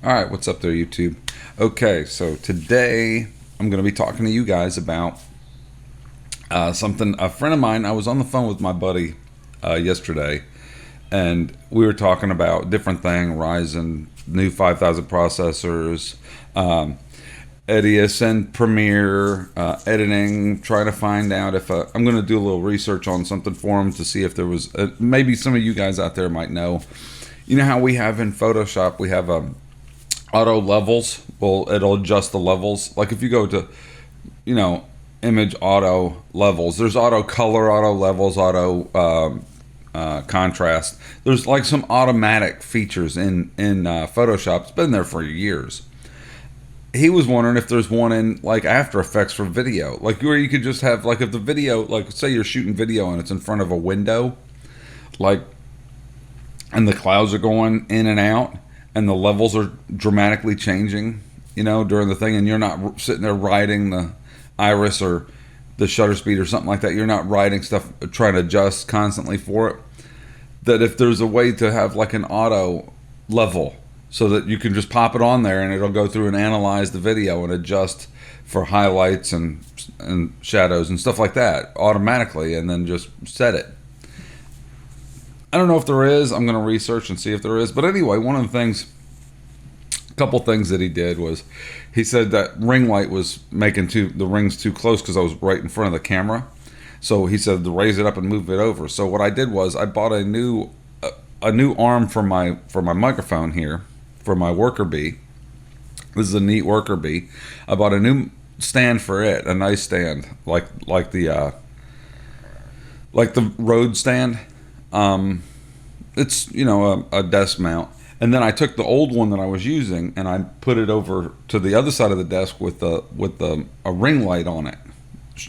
All right, what's up there, YouTube? Okay, so today I'm going to be talking to you guys about something. A friend of mine, I was on the phone with my buddy yesterday, and we were talking about different things, Ryzen, new 5000 processors, Edius and Premiere, editing, trying to find out if I'm going to do a little research on something for him to see if there was, maybe some of you guys out there might know. You know how we have in Photoshop, we have auto levels. Well, it'll adjust the levels. Like if you go to, you know, image auto levels, there's auto color, auto levels, auto contrast. There's like some automatic features in Photoshop. It's been there for years. He was wondering if there's one in like After Effects for video, like where you could just have, like, if the video, like say you're shooting video and it's in front of a window, like, and the clouds are going in and out and the levels are dramatically changing, you know, during the thing, and you're not sitting there writing the iris or the shutter speed or something like that. You're not writing stuff, trying to adjust constantly for it. That if there's a way to have like an auto level so that you can just pop it on there and it'll go through and analyze the video and adjust for highlights and shadows and stuff like that automatically, and then just set it. I don't know if there is. I'm going to research and see if there is. But anyway, one of the things, a couple things that he did was, he said that ring light was making the rings too close because I was right in front of the camera. So he said to raise it up and move it over. So what I did was I bought a new arm for my microphone here, for my worker bee. This is a neat worker bee. I bought a new stand for it, a nice stand, like the Rode stand. It's, you know, a desk mount, and then I took the old one that I was using and I put it over to the other side of the desk with a ring light on it,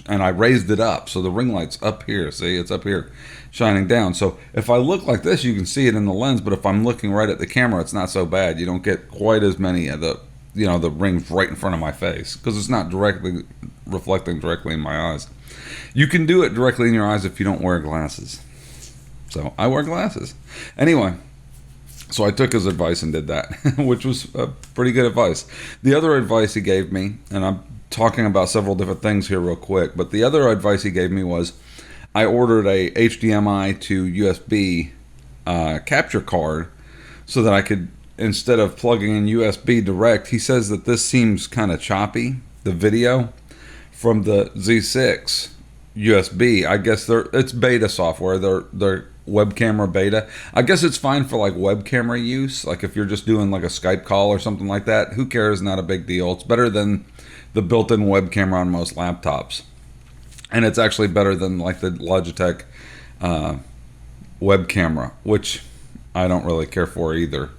and I raised it up so the ring light's up here. See, it's up here shining down, so if I look like this you can see it in the lens, but if I'm looking right at the camera it's not so bad. You don't get quite as many of the, you know, the rings right in front of my face because it's not directly reflecting directly in my eyes. You can do it directly in your eyes if you don't wear glasses. So I wear glasses. Anyway, so I took his advice and did that, which was pretty good advice. The other advice he gave me, and I'm talking about several different things here real quick, but the other advice he gave me was I ordered a HDMI to USB capture card so that I could, instead of plugging in USB direct, he says that this seems kind of choppy, the video from the Z6 USB. I guess it's beta software. They're web camera beta. I guess it's fine for like web camera use, like if you're just doing like a Skype call or something like that. Who cares? Not a big deal. It's better than the built-in web camera on most laptops, and it's actually better than like the Logitech web camera, which I don't really care for either.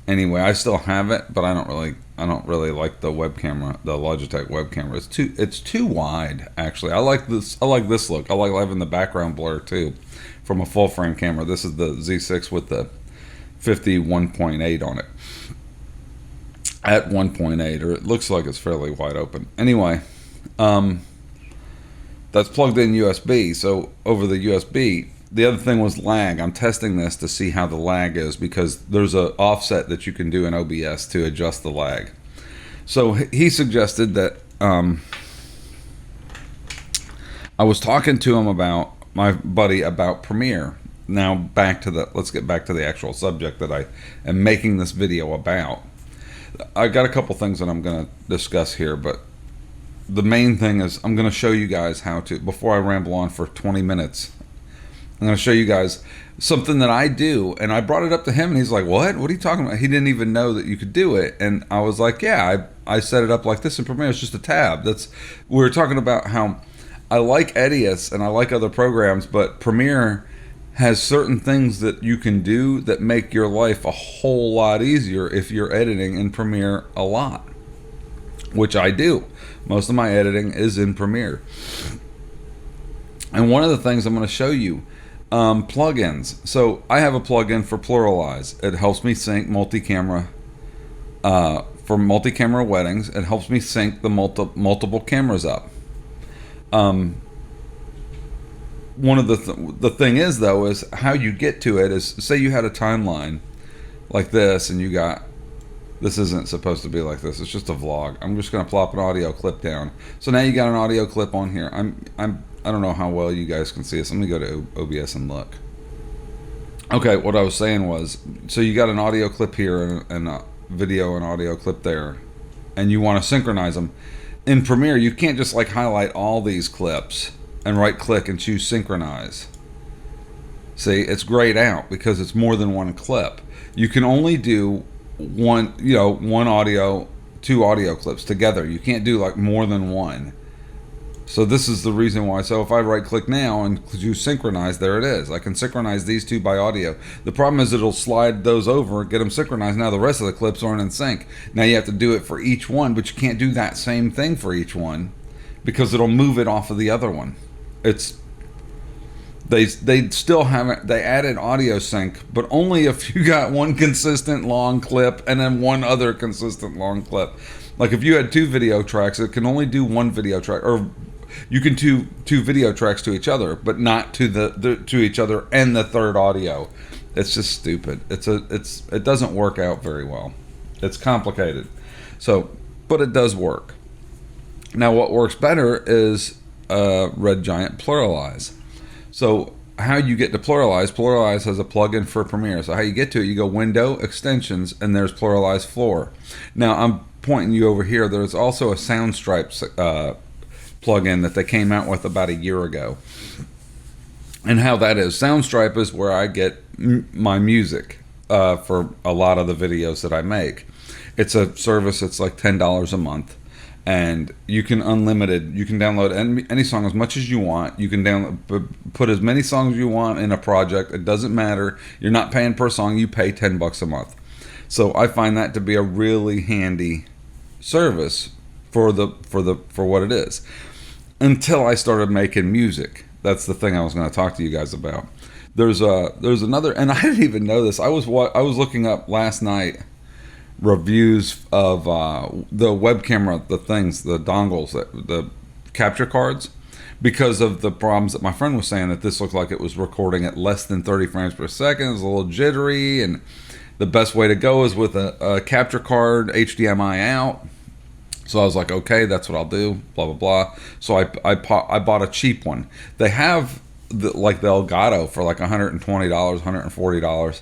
Anyway, I still have it, but I don't really like the web camera, the Logitech web camera. It's too wide, actually. I like this look. I like having the background blur too from a full frame camera. This is the Z6 with the 51.8 on it. At 1.8, or it looks like it's fairly wide open. Anyway, that's plugged in USB. So over the USB, the other thing was lag. I'm testing this to see how the lag is because there's an offset that you can do in OBS to adjust the lag. So he suggested that I was talking to him about, my buddy, about Premiere. Now let's get back to the actual subject that I am making this video about. I got a couple things that I'm going to discuss here, but the main thing is I'm going to show you guys how to, before I ramble on for 20 minutes, I'm going to show you guys something that I do, and I brought it up to him, and he's like, what are you talking about? He didn't even know that you could do it, and I was like, yeah, I set it up like this in Premiere. It's just a tab. We were talking about how I like Edius, and I like other programs, but Premiere has certain things that you can do that make your life a whole lot easier if you're editing in Premiere a lot, which I do. Most of my editing is in Premiere. And one of the things I'm going to show you, plugins. So I have a plugin for Plural Eyes. It helps me sync multi-camera for multi-camera weddings. It helps me sync the multiple cameras up. One of the thing is, though, is how you get to it is, say you had a timeline like this and you got This isn't supposed to be like this. It's just a vlog. I'm just going to plop an audio clip down. So now you got an audio clip on here. I don't know how well you guys can see this. Let me go to OBS and look. Okay, what I was saying was, so you got an audio clip here and a video and audio clip there, and you want to synchronize them. In Premiere, you can't just like highlight all these clips and right click and choose synchronize. See, it's grayed out because it's more than one clip. You can only do one audio, two audio clips together. You can't do like more than one. So this is the reason why. So if I right click now and do synchronize, there it is. I can synchronize these two by audio. The problem is it'll slide those over, get them synchronized. Now the rest of the clips aren't in sync. Now you have to do it for each one, but you can't do that same thing for each one because it'll move it off of the other one. They still haven't, they added audio sync, but only if you got one consistent long clip and then one other consistent long clip. Like if you had two video tracks, it can only do one video track, or you can do two video tracks to each other, but not to each other and the third audio. It's just stupid. It doesn't work out very well. It's complicated. So, but it does work. Now what works better is Red Giant Plural Eyes. So how you get to Plural Eyes has a plugin for Premiere. So how you get to it, you go Window, Extensions, and there's Plural Eyes Floor. Now I'm pointing you over here. There's also a Soundstripe plugin that they came out with about a year ago. And how that is, Soundstripe is where I get my music for a lot of the videos that I make. It's a service. It's like $10 a month. And you can download any song as much as you want. You can put as many songs as you want in a project. It doesn't matter. You're not paying per song. You pay $10 a month. So I find that to be a really handy service for what it is. Until I started making music. That's the thing I was going to talk to you guys about. There's another, and I didn't even know this. I was looking up last night reviews of the web camera, the dongles, the capture cards, because of the problems that my friend was saying, that this looked like it was recording at less than 30 frames per second. It was a little jittery, and the best way to go is with a capture card, HDMI out. So I was like, okay, that's what I'll do, blah, blah, blah. So I bought a cheap one. They have the Elgato for like $120, $140.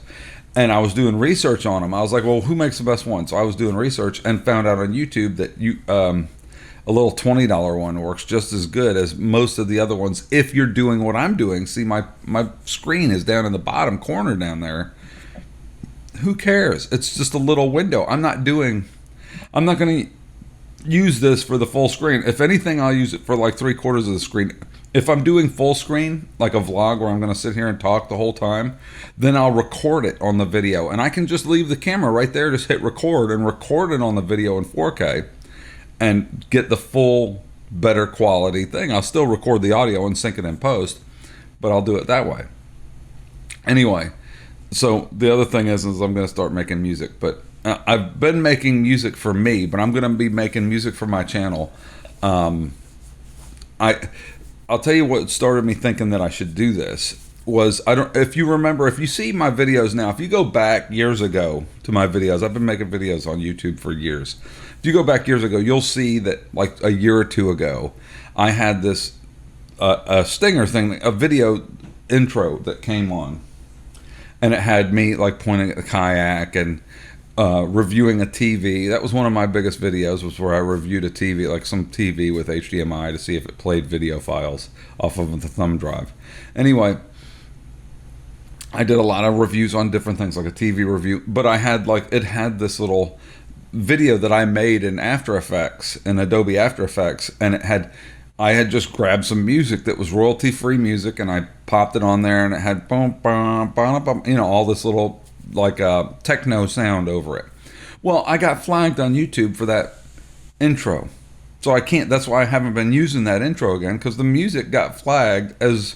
And I was doing research on them. I was like, well, who makes the best one? So I was doing research and found out on YouTube that a little $20 one works just as good as most of the other ones if you're doing what I'm doing. See, my screen is down in the bottom corner down there. Who cares? It's just a little window. I'm not going to use this for the full screen. If anything, I'll use it for like 3/4 of the screen. If I'm doing full screen, like a vlog where I'm going to sit here and talk the whole time, then I'll record it on the video. And I can just leave the camera right there, just hit record and record it on the video in 4K and get the full, better quality thing. I'll still record the audio and sync it in post, but I'll do it that way. Anyway, so the other thing is I'm going to start making music. But I've been making music for me, but I'm going to be making music for my channel. I'll tell you what started me thinking that I should do this was, if you see my videos now, if you go back years ago to my videos, I've been making videos on YouTube for years. If you go back years ago, you'll see that like a year or two ago, I had this a stinger thing, a video intro that came on, and it had me like pointing at the kayak and reviewing a TV. That was one of my biggest videos, was where I reviewed a TV, like some TV with HDMI, to see if it played video files off of the thumb drive. Anyway, I did a lot of reviews on different things, like a TV review, but it had this little video that I made in After Effects, in Adobe After Effects, and I had just grabbed some music that was royalty-free music, and I popped it on there, and it had boom, boom, boom, boom, all this little like a techno sound over it. Well, I got flagged on YouTube for that intro, so I can't. That's why I haven't been using that intro again, because the music got flagged as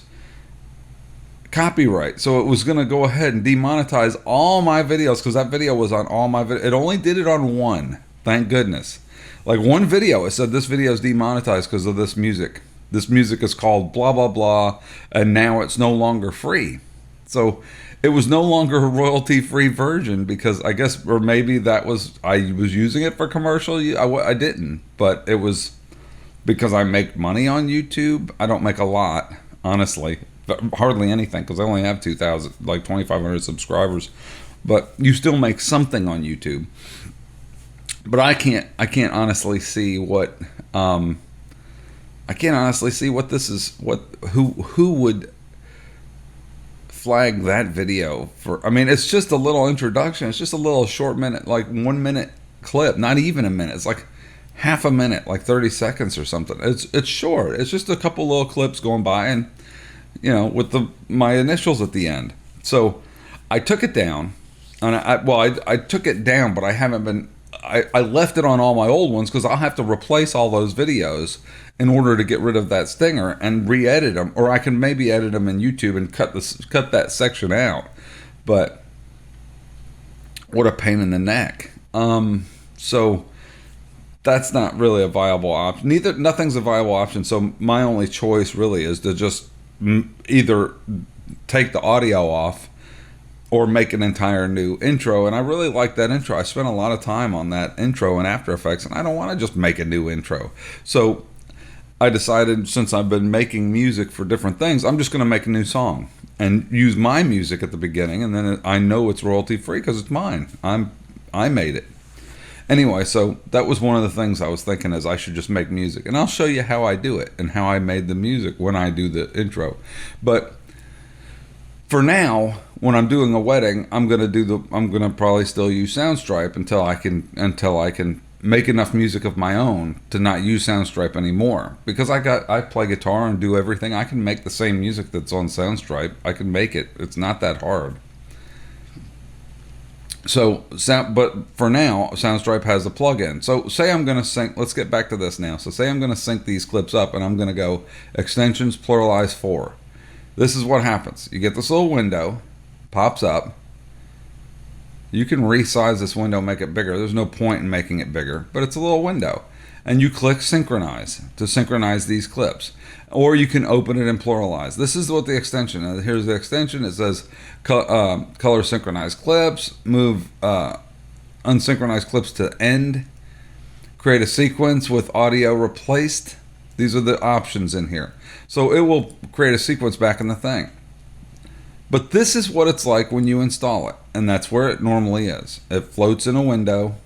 copyright. So it was going to go ahead and demonetize all my videos, because that video was on all my videos. It only did it on one, thank goodness. Like one video, it said this video is demonetized because of this music. This music is called blah blah blah, and now it's no longer free. So it was no longer a royalty-free version because I guess, or maybe that was, I was using it for commercial. I didn't, but it was because I make money on YouTube. I don't make a lot, honestly, but hardly anything because I only have 2,000, like 2,500 subscribers. But you still make something on YouTube. But I can't honestly see what this is. Who would flag that video for? I mean, it's just a little introduction. It's just a little short minute, like 1 minute clip. Not even a minute. It's like half a minute, like 30 seconds or something. It's short. It's just a couple little clips going by, and with my initials at the end. So I took it down, and I took it down, but I haven't been. I left it on all my old ones because I'll have to replace all those videos in order to get rid of that stinger and re-edit them, or I can maybe edit them in YouTube and cut that section out. But what a pain in the neck. So that's not really a viable option. Nothing's a viable option. So my only choice really is to just either take the audio off or make an entire new intro. And I really like that intro. I spent a lot of time on that intro in After Effects, and I don't want to just make a new intro. So I decided, since I've been making music for different things, I'm just going to make a new song and use my music at the beginning, and then I know it's royalty free because it's mine. I made it. Anyway, so that was one of the things I was thinking, is I should just make music. And I'll show you how I do it and how I made the music when I do the intro. But for now, when I'm doing a wedding, I'm gonna probably still use Soundstripe until I can make enough music of my own to not use Soundstripe anymore. Because I play guitar and do everything. I can make the same music that's on Soundstripe. I can make it. It's not that hard. But for now, Soundstripe has a plugin. So say I'm gonna sync. Let's get back to this now. So say I'm gonna sync these clips up, and I'm gonna go extensions Plural Eyes 4. This is what happens. You get this little window, pops up. You can resize this window, make it bigger. There's no point in making it bigger, but it's a little window. And you click synchronize to synchronize these clips. Or you can open it in Plural Eyes. This is what the extension is. Here's the extension. It says color synchronized clips, move unsynchronized clips to end, create a sequence with audio replaced. These are the options in here. So it will create a sequence back in the thing. But this is what it's like when you install it. And that's where it normally is. It floats in a window.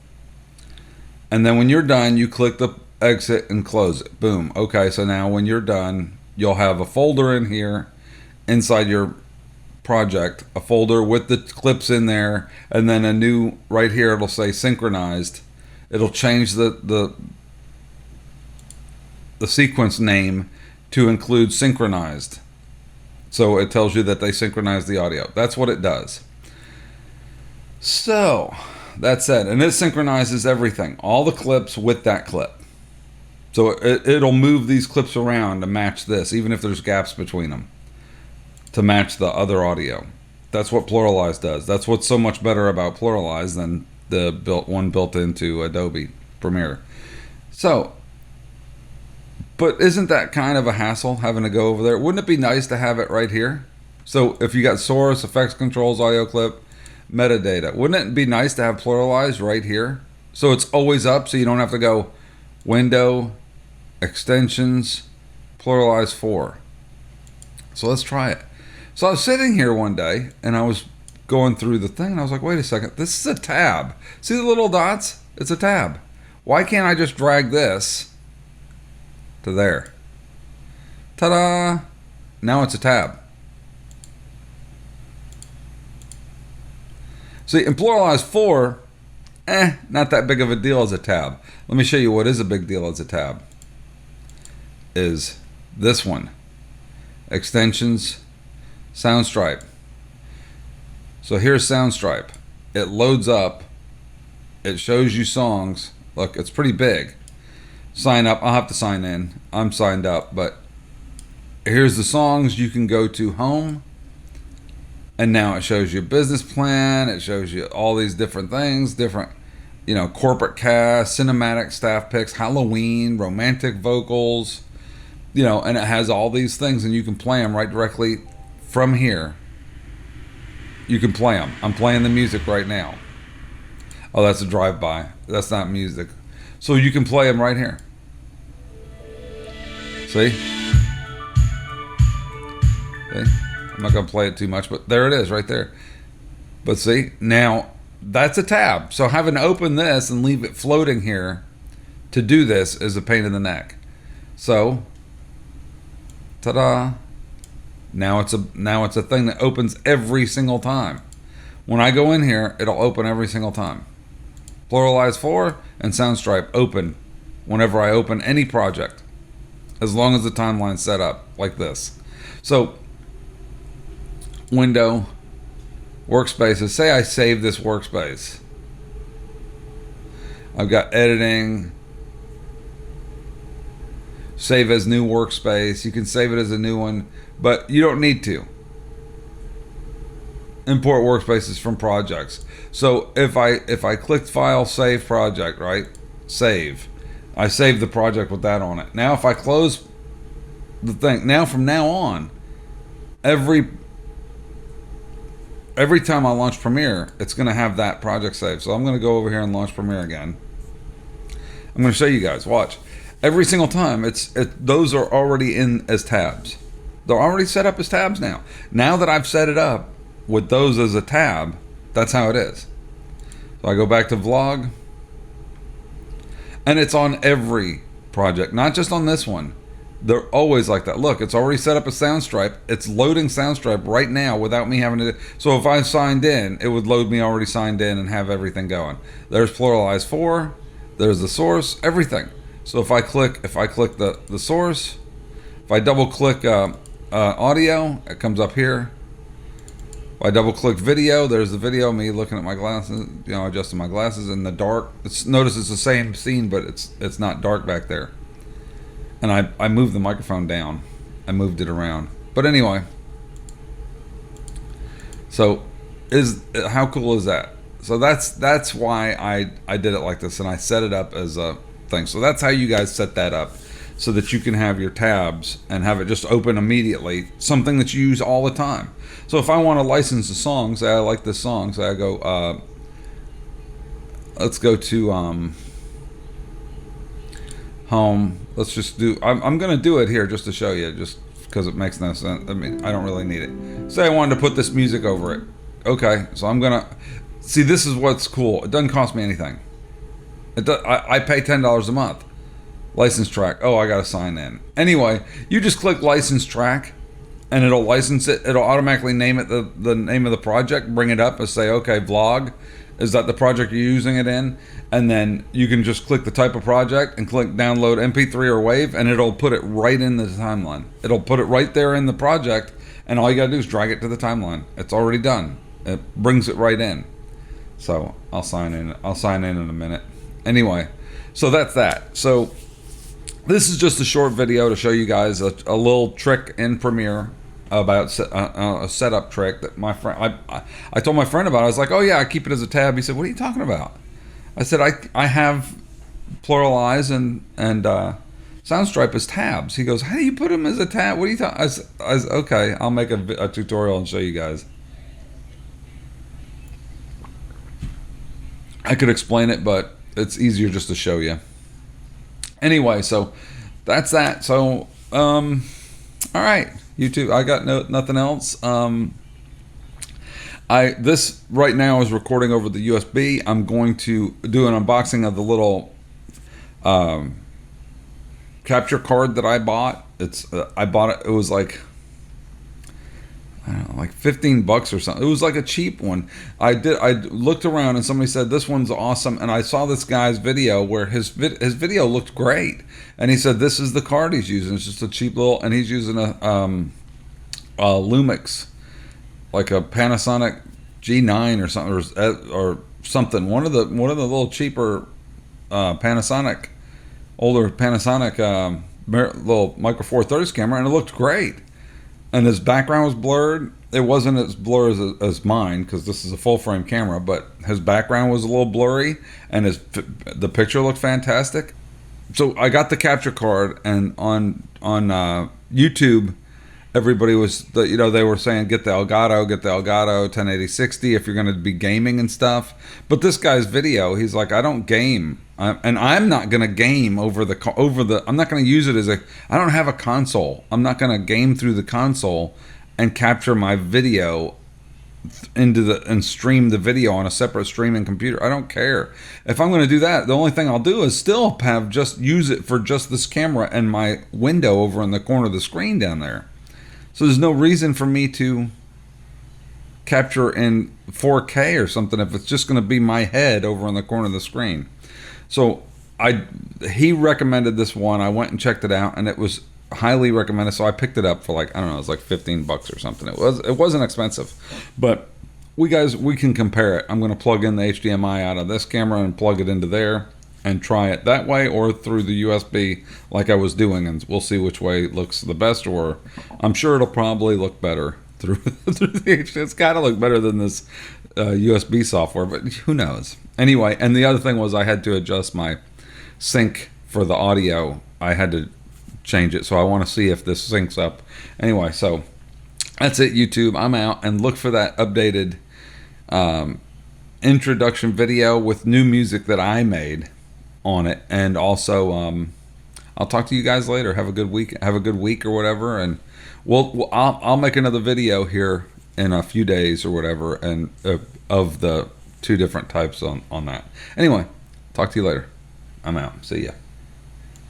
And then when you're done, you click the exit and close it. Boom. Okay, so now when you're done, you'll have a folder in here inside your project. A folder with the clips in there. And then a new, right here, it'll say synchronized. It'll change the sequence name to include synchronized. So it tells you that they synchronize the audio. That's what it does. So that's it. And it synchronizes everything, all the clips with that clip. So it'll move these clips around to match this, even if there's gaps between them, to match the other audio. That's what Plural Eyes does. That's what's so much better about Plural Eyes than the built into Adobe Premiere. So, but isn't that kind of a hassle, having to go over there? Wouldn't it be nice to have it right here? So if you got source, effects controls, audio clip, metadata, wouldn't it be nice to have Plural Eyes right here? So it's always up, so you don't have to go window, extensions, Plural Eyes 4. So let's try it. So I was sitting here one day, and I was going through the thing, and I was like, wait a second, this is a tab. See the little dots? It's a tab. Why can't I just drag this to there? Ta-da! Now it's a tab. See, in Plural Eyes 4, not that big of a deal as a tab. Let me show you what is a big deal as a tab. Is this one. Extensions, Soundstripe. So here's Soundstripe. It loads up. It shows you songs. Look, it's pretty big. Sign up. I'll have to sign in. I'm signed up, but here's the songs. You can go to home, and now it shows you a business plan. It shows you all these different things, different, corporate cast, cinematic staff picks, Halloween, romantic vocals, and it has all these things, and you can play them right directly from here you can play them. I'm playing the music right now. Oh, that's a drive-by. That's not music. So you can play them right here. See? I'm not going to play it too much, but there it is right there. But see, now that's a tab. So having to open this and leave it floating here to do this is a pain in the neck. So, ta-da. Now it's a thing that opens every single time. When I go in here, it'll open every single time. Plural Eyes 4 and Soundstripe open whenever I open any project, as long as the timeline's set up like this. So, window, workspaces. Say I save this workspace. I've got editing, save as new workspace. You can save it as a new one, but you don't need to. Import workspaces from projects. So if I click file, save project, right? Save. I save the project with that on it. Now if I close the thing, now from now on, every time I launch Premiere, it's going to have that project saved. So I'm going to go over here and launch Premiere again. I'm going to show you guys. Watch. Every single time, those are already in as tabs. They're already set up as tabs now. Now that I've set it up with those as a tab, that's how it is. So I go back to vlog, and it's on every project, not just on this one. They're always like that. Look, it's already set up as Soundstripe. It's loading Soundstripe right now without me having to. So if I signed in, it would load me already signed in and have everything going. There's Plural Eyes 4. There's the source. Everything. So if I click the source, if I double click audio, it comes up here. If I double click video, there's the video, me looking at my glasses, adjusting my glasses in the dark. Notice it's the same scene, but it's not dark back there. And I moved the microphone down. I moved it around. But anyway, so how cool is that? So that's why I did it like this, and I set it up as a thing. So that's how you guys set that up, so that you can have your tabs and have it just open immediately, something that you use all the time. So if I want to license a song, say I like this song, say I go, let's go to home. Let's just do, I'm going to do it here just to show you, just because it makes no sense. I mean, I don't really need it. Say I wanted to put this music over it. Okay, so I'm going to, see, this is what's cool. It doesn't cost me anything. I pay $10 a month. License track. Oh, I got to sign in. Anyway, you just click license track, and it'll license it. It'll automatically name it the name of the project, bring it up and say, okay, vlog. Is that the project you're using it in? And then you can just click the type of project and click download MP3 or WAV, and it'll put it right in the timeline. It'll put it right there in the project, and all you got to do is drag it to the timeline. It's already done. It brings it right in. So I'll sign in in a minute. Anyway, so that's that. So this is just a short video to show you guys a little trick in Premiere about a setup trick that my friend, I told my friend about. I was like, oh yeah, I keep it as a tab. He said, what are you talking about? I said, I have Plural Eyes and Soundstripe as tabs. He goes, how do you put them as a tab? What are you talking? I said, okay, I'll make a tutorial and show you guys. I could explain it, but it's easier just to show you. Anyway, so that's that. So, all right, YouTube. I got nothing else. This right now is recording over the USB. I'm going to do an unboxing of the little capture card that I bought. I bought it. It was like, I don't know, like $15 or something. It was like a cheap one. I looked around and somebody said this one's awesome, and I saw this guy's video where his video looked great, and he said this is the card he's using. It's just a cheap little, and he's using a Lumix, like a Panasonic G9 or something, or something. One of the little cheaper Panasonic, older Panasonic little Micro Four Thirds camera, and it looked great. And his background was blurred. It wasn't as blurry as mine, because this is a full frame camera, but his background was a little blurry, and the picture looked fantastic. So I got the capture card, and on YouTube, everybody was, they were saying get the Elgato, 1080-60 if you're going to be gaming and stuff. But this guy's video, he's like, I don't game, and I'm not going to game over the. I'm not going to use it as I don't have a console. I'm not going to game through the console and capture my video and stream the video on a separate streaming computer. I don't care. If I'm going to do that, the only thing I'll do is still use it for just this camera and my window over in the corner of the screen down there. So there's no reason for me to capture in 4K or something if it's just going to be my head over in the corner of the screen. So he recommended this one. I went and checked it out, and it was highly recommended. So I picked it up for like, I don't know, it was like $15 or something. It wasn't expensive, but we can compare it. I'm going to plug in the HDMI out of this camera and plug it into there and try it that way or through the USB like I was doing, and we'll see which way looks the best. Or I'm sure it'll probably look better through the HD. It's got to look better than this USB software, but who knows? Anyway, and the other thing was I had to adjust my sync for the audio. I had to change it, so I want to see if this syncs up. Anyway, so that's it, YouTube. I'm out, and look for that updated introduction video with new music that I made on it. And also I'll talk to you guys later. Have a good week or whatever, and I'll make another video here in a few days or whatever, and of the two different types on that. Anyway, talk to you later. I'm out. See ya.